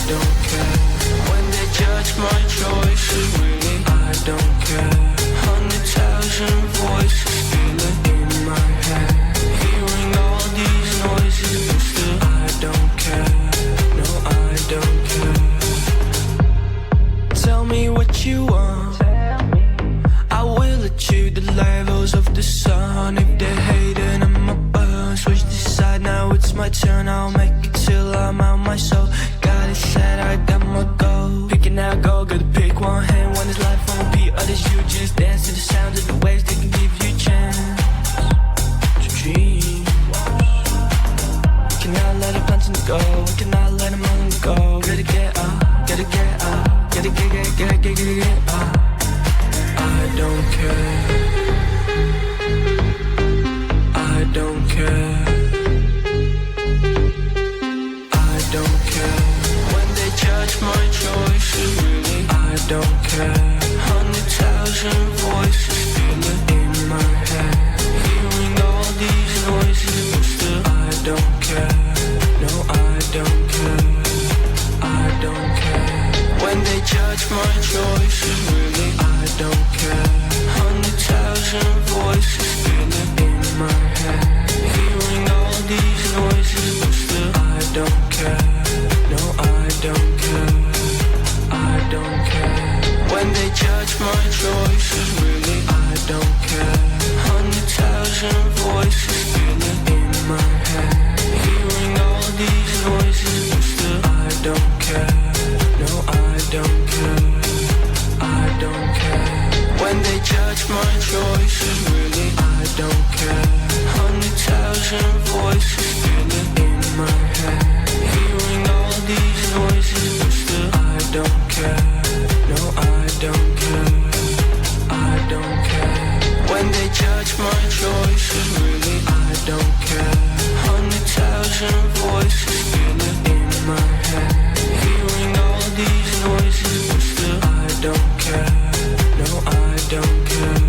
don't care. When they judge my choices, really, I don't care. 100,000 voices feeling in my head, hearing all these noises, but still I don't care. No, I don't care. Tell me what you want, I will achieve the levels of the sun. If they're hating, I'ma burn. Switch this side, now it's my turn. I'll make it till I'm out my soul. Got it set, I got my goal. Picking out gold, gotta pick one hand. One is life on beat, others you just dance to the sound of the waves. They can give you a chance to dream. Cannot let a punch go, cannot let them on go. Gotta get up, gotta get up, gotta get up. I don't care. I don't care. I don't care. When they judge my choices, really, I don't care. 100,000 voices feeling in my head, hearing all these noises, but still I don't care. No, I don't care. I don't care. When they judge my choices, really, I don't care. 100,000 voices feeling in my head, hearing all these noises, but still I don't care. No, I don't care. I don't care. When they judge my choices, really, I don't care. 100,000 voices feeling in my head, hearing all these noises, but still I don't care. No, I don't care. I don't care. When they judge my choices, really, I don't care. 100,000 voices feeling in my head, hearing all these noises, but still I don't care. No, I don't care. I don't care. When they judge my choices, really, I don't care. 100,000 voices feeling in my head, hearing all these noises, but still I don't care. No, I don't care. I don't care. When they judge my choices, really, I don't care. 100,000 voices feeling in my head, hearing all these noises, but still I don't care. No, I don't care. I don't care. When they judge my choices, really, I don't care. 100,000 voices feeling in my head, hearing all these noises, but still I don't care. No, I don't care.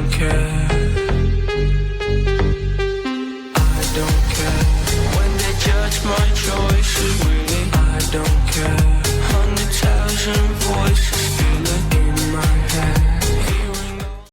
don't care. I don't care when they judge my choices. Really, I don't